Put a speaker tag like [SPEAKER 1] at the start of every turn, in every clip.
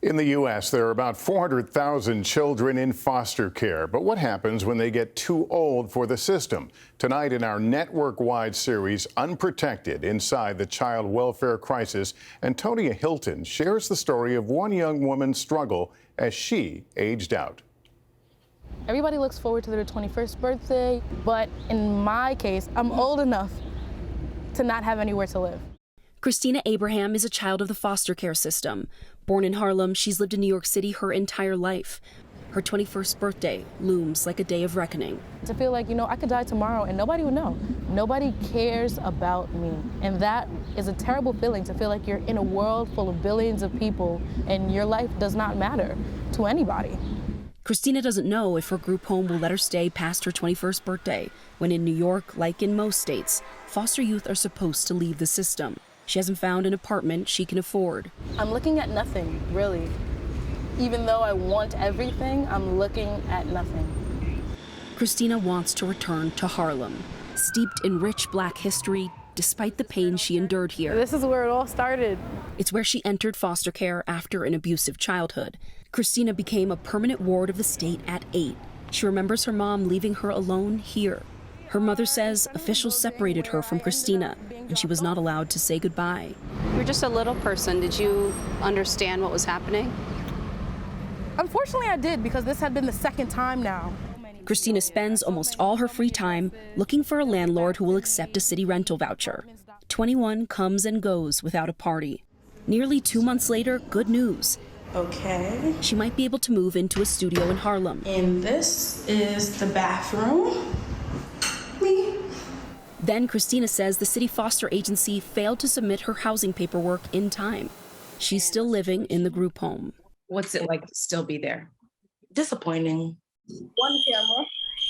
[SPEAKER 1] In the U.S., there are about 400,000 children in foster care. But what happens when they get too old for the system? Tonight in our network-wide series, Unprotected, Inside the Child Welfare Crisis, Antonia Hylton shares the story of one young woman's struggle as she aged out.
[SPEAKER 2] Everybody looks forward to their 21st birthday, but in my case, I'm old enough to not have anywhere to live.
[SPEAKER 3] Christina Abraham is a child of the foster care system. Born in Harlem, she's lived in New York City her entire life. Her 21st birthday looms like a day of reckoning.
[SPEAKER 2] To feel like, I could die tomorrow and nobody would know. Nobody cares about me. And that is a terrible feeling, to feel like you're in a world full of billions of people and your life does not matter to anybody.
[SPEAKER 3] Christina doesn't know if her group home will let her stay past her 21st birthday, when in New York, like in most states, foster youth are supposed to leave the system. She hasn't found an apartment she can afford.
[SPEAKER 2] I'm looking at nothing, really. Even though I want everything, I'm looking at nothing.
[SPEAKER 3] Christina wants to return to Harlem, steeped in rich Black history, despite the pain she endured here.
[SPEAKER 2] This is where it all started.
[SPEAKER 3] It's where she entered foster care after an abusive childhood. Christina became a permanent ward of the state at 8. She remembers her mom leaving her alone here. Her mother says officials separated her from Christina, and she was not allowed to say goodbye.
[SPEAKER 4] You're just a little person. Did you understand what was happening?
[SPEAKER 2] Unfortunately, I did, because this had been the second time now.
[SPEAKER 3] Christina spends almost all her free time looking for a landlord who will accept a city rental voucher. 21 comes and goes without a party. Nearly 2 months later, good news.
[SPEAKER 5] Okay.
[SPEAKER 3] She might be able to move into a studio in Harlem.
[SPEAKER 5] And this is the bathroom.
[SPEAKER 3] Then Christina says the city foster agency failed to submit her housing paperwork in time. She's still living in the group home.
[SPEAKER 6] What's it like to still be there?
[SPEAKER 5] Disappointing. One camera.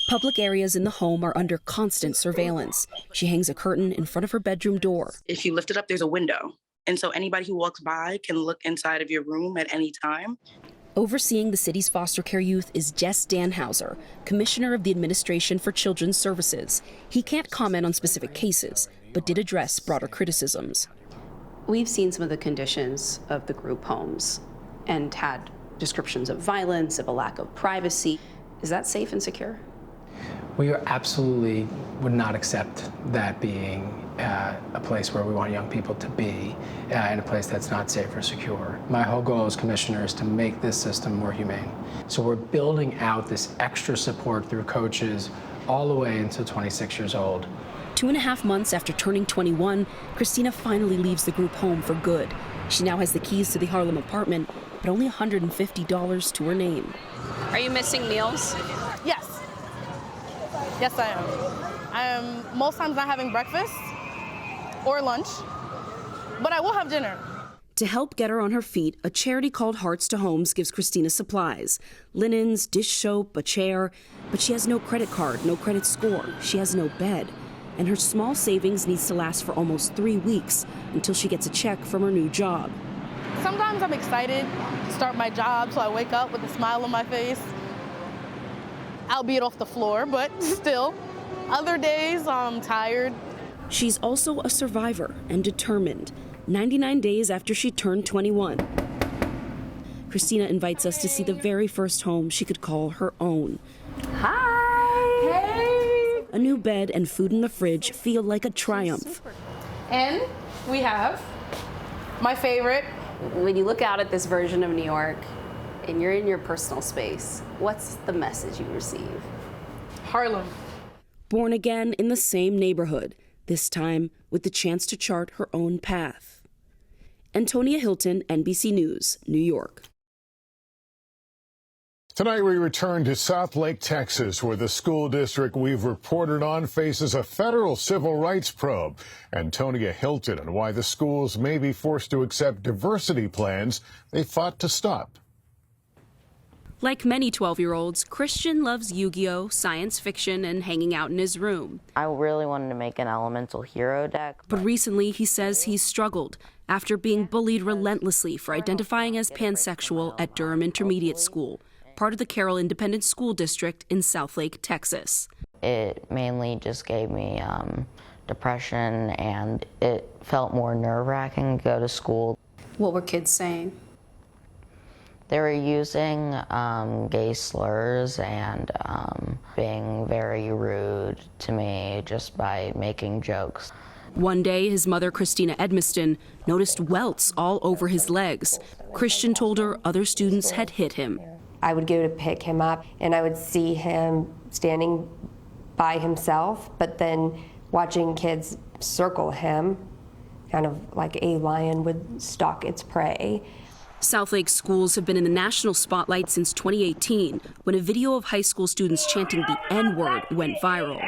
[SPEAKER 3] Public areas in the home are under constant surveillance. She hangs a curtain in front of her bedroom door.
[SPEAKER 5] If you lift it up, there's a window. And so anybody who walks by can look inside of your room at any time.
[SPEAKER 3] Overseeing the city's foster care youth is Jess Danhauser, commissioner of the Administration for Children's Services. He can't comment on specific cases, but did address broader criticisms.
[SPEAKER 4] We've seen some of the conditions of the group homes and had descriptions of violence, of a lack of privacy. Is that safe and secure?
[SPEAKER 7] We absolutely would not accept that being a place where we want young people to be, in a place that's not safe or secure. My whole goal as commissioner is to make this system more humane. So we're building out this extra support through coaches all the way until 26 years old.
[SPEAKER 3] 2.5 months after turning 21, Christina finally leaves the group home for good. She now has the keys to the Harlem apartment, but only $150 to her name.
[SPEAKER 4] Are you missing meals?
[SPEAKER 2] Yes. Yes, I am. I am most times not having breakfast or lunch, but I will have dinner.
[SPEAKER 3] To help get her on her feet, a charity called Hearts to Homes gives Christina supplies: linens, dish soap, a chair. But she has no credit card, no credit score. She has no bed. And her small savings needs to last for almost 3 weeks until she gets a check from her new job.
[SPEAKER 2] Sometimes I'm excited to start my job, so I wake up with a smile on my face, albeit off the floor, but still. Other days, I'm tired.
[SPEAKER 3] She's also a survivor and determined. 99 days after she turned 21. Christina invites us to see the very first home she could call her own.
[SPEAKER 2] Hi! Hey!
[SPEAKER 3] A new bed and food in the fridge feel like a triumph.
[SPEAKER 2] And we have my favorite.
[SPEAKER 4] When you look out at this version of New York and you're in your personal space, what's the message you receive?
[SPEAKER 2] Harlem.
[SPEAKER 3] Born again in the same neighborhood, this time with the chance to chart her own path. Antonia Hylton, NBC News, New York.
[SPEAKER 1] Tonight we return to South Lake, Texas, where the school district we've reported on faces a federal civil rights probe. Antonia Hylton and why the schools may be forced to accept diversity plans they fought to stop.
[SPEAKER 3] Like many 12-year-olds, Christian loves Yu-Gi-Oh!, science fiction, and hanging out in his room.
[SPEAKER 8] I really wanted to make an elemental hero deck.
[SPEAKER 3] But recently, he says he's struggled after being bullied relentlessly for identifying as pansexual at Durham Intermediate School, part of the Carroll Independent School District in South Lake, Texas.
[SPEAKER 8] It mainly just gave me depression, and it felt more nerve-wracking to go to school.
[SPEAKER 4] What were kids saying?
[SPEAKER 8] They were using gay slurs and being very rude to me just by making jokes.
[SPEAKER 3] One day, his mother, Christina Edmiston, noticed welts all over his legs. Christian told her other students had hit him.
[SPEAKER 9] I would go to pick him up, and I would see him standing by himself, but then watching kids circle him, kind of like a lion would stalk its prey.
[SPEAKER 3] Southlake schools have been in the national spotlight since 2018, when a video of high school students chanting the N-word went viral.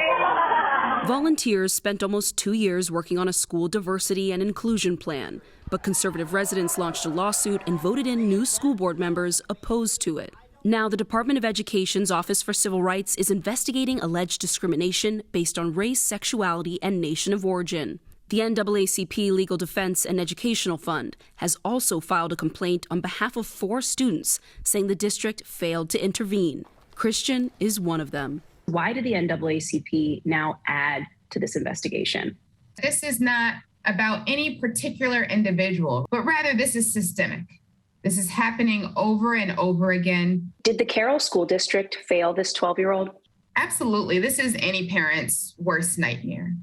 [SPEAKER 3] Volunteers spent almost 2 years working on a school diversity and inclusion plan, but conservative residents launched a lawsuit and voted in new school board members opposed to it. Now, the Department of Education's Office for Civil Rights is investigating alleged discrimination based on race, sexuality, and nation of origin. The NAACP Legal Defense and Educational Fund has also filed a complaint on behalf of 4 students, saying the district failed to intervene. Christian is one of them.
[SPEAKER 4] Why did the NAACP now add to this investigation?
[SPEAKER 6] This is not about any particular individual, but rather this is systemic. This is happening over and over again.
[SPEAKER 4] Did the Carroll School District fail this 12-year-old?
[SPEAKER 6] Absolutely. This is any parent's worst nightmare.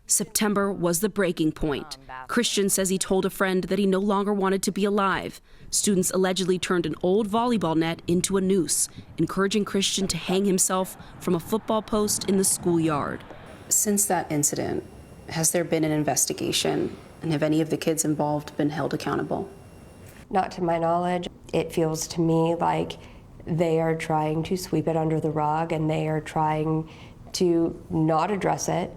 [SPEAKER 3] September was the breaking point. Christian says he told a friend that he no longer wanted to be alive. Students allegedly turned an old volleyball net into a noose, encouraging Christian to hang himself from a football post in the schoolyard.
[SPEAKER 4] Since that incident, has there been an investigation, and have any of the kids involved been held accountable?
[SPEAKER 9] Not to my knowledge. It feels to me like they are trying to sweep it under the rug, and they are trying to not address it.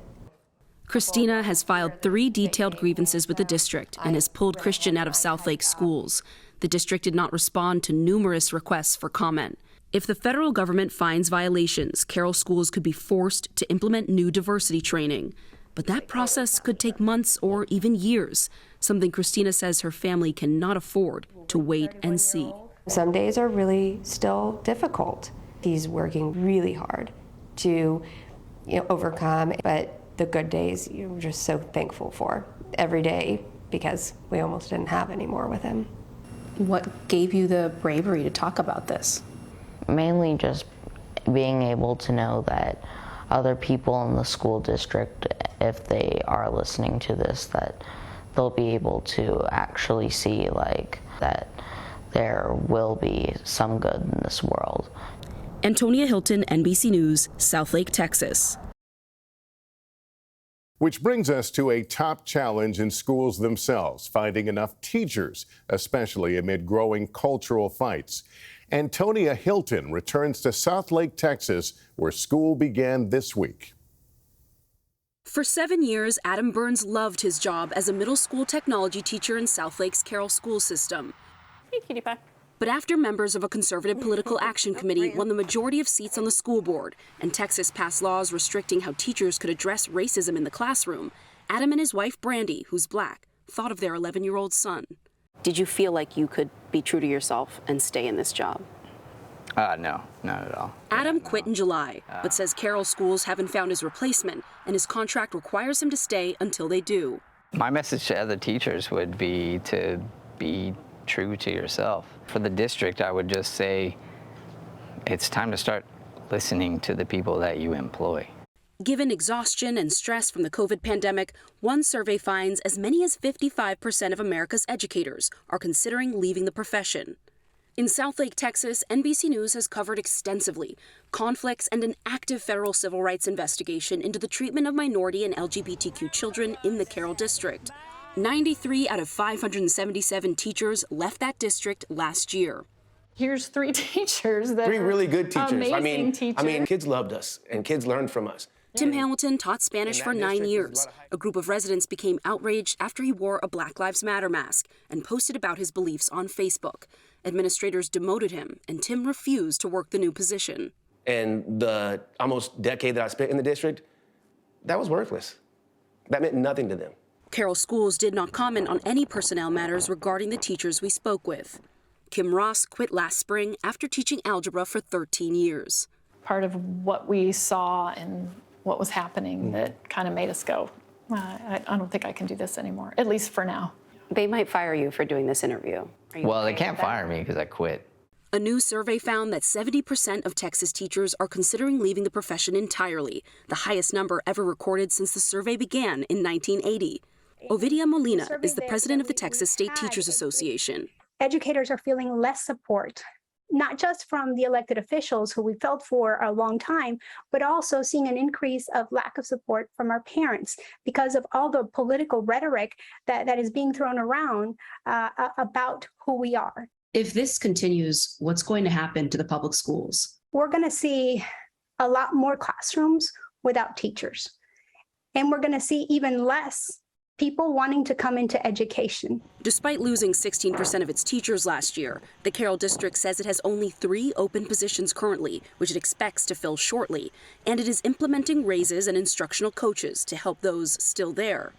[SPEAKER 3] Christina has filed 3 detailed grievances with the district and has pulled Christian out of Southlake schools. The district did not respond to numerous requests for comment. If the federal government finds violations, Carroll schools could be forced to implement new diversity training. But that process could take months or even years, something Christina says her family cannot afford to wait and see.
[SPEAKER 9] Some days are really still difficult. He's working really hard to overcome, but the good days we're just so thankful for every day, because we almost didn't have any more with him.
[SPEAKER 4] What gave you the bravery to talk about this?
[SPEAKER 8] Mainly just being able to know that other people in the school district, if they are listening to this, that they'll be able to actually see that there will be some good in this world.
[SPEAKER 3] Antonia Hylton, NBC News, Southlake, Texas.
[SPEAKER 1] Which brings us to a top challenge in schools themselves, finding enough teachers, especially amid growing cultural fights. Antonia Hylton returns to Southlake, Texas, where school began this week.
[SPEAKER 3] For 7 years, Adam Burns loved his job as a middle school technology teacher in Southlake's Carroll school system.
[SPEAKER 10] Hey, cutie pie.
[SPEAKER 3] But after members of a conservative political action committee won the majority of seats on the school board, and Texas passed laws restricting how teachers could address racism in the classroom, Adam and his wife, Brandy, who's black, thought of their 11-year-old son.
[SPEAKER 4] Did you feel like you could be true to yourself and stay in this job?
[SPEAKER 11] No, not at all.
[SPEAKER 3] Adam quit in July, but says Carroll schools haven't found his replacement, and his contract requires him to stay until they do.
[SPEAKER 11] My message to other teachers would be to be true to yourself. For the district, I would just say it's time to start listening to the people that you employ.
[SPEAKER 3] Given exhaustion and stress from the COVID pandemic, one survey finds as many as 55% of America's educators are considering leaving the profession. In Southlake, Texas, NBC News has covered extensively conflicts and an active federal civil rights investigation into the treatment of minority and LGBTQ children in the Carroll district. 93 out of 577 teachers left that district last year.
[SPEAKER 10] Here's 3 teachers that
[SPEAKER 12] 3 really good teachers.
[SPEAKER 10] Amazing teachers.
[SPEAKER 12] Kids loved us and kids learned from us.
[SPEAKER 3] Tim Hamilton taught Spanish for 9 years. A group of residents became outraged after he wore a Black Lives Matter mask and posted about his beliefs on Facebook. Administrators demoted him, and Tim refused to work the new position.
[SPEAKER 12] And the almost decade that I spent in the district, that was worthless. That meant nothing to them.
[SPEAKER 3] Carroll schools did not comment on any personnel matters regarding the teachers we spoke with. Kim Ross quit last spring after teaching algebra for 13 years.
[SPEAKER 10] Part of what we saw and what was happening that kind of made us go, I don't think I can do this anymore, at least for now.
[SPEAKER 4] They might fire you for doing this interview.
[SPEAKER 11] Well, they can't fire me because I quit.
[SPEAKER 3] A new survey found that 70% of Texas teachers are considering leaving the profession entirely, the highest number ever recorded since the survey began in 1980. Ovidia Molina is the president of the Texas State Teachers Association.
[SPEAKER 13] Educators are feeling less support, not just from the elected officials who we felt for a long time, but also seeing an increase of lack of support from our parents because of all the political rhetoric that is being thrown around about who we are.
[SPEAKER 4] If this continues, what's going to happen to the public schools?
[SPEAKER 13] We're going to see a lot more classrooms without teachers. And we're going to see even less people wanting to come into education.
[SPEAKER 3] Despite losing 16% of its teachers last year, the Carroll District says it has only 3 open positions currently, which it expects to fill shortly, and it is implementing raises and instructional coaches to help those still there.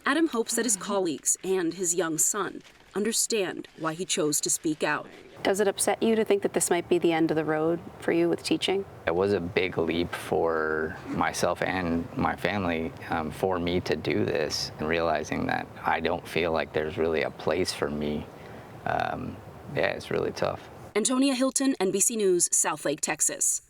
[SPEAKER 3] Adam hopes that his colleagues and his young son understand why he chose to speak out.
[SPEAKER 4] Does it upset you to think that this might be the end of the road for you with teaching?
[SPEAKER 11] It was a big leap for myself and my family for me to do this, and realizing that I don't feel like there's really a place for me. Yeah, it's really tough.
[SPEAKER 3] Antonia Hylton, NBC News, Southlake, Texas.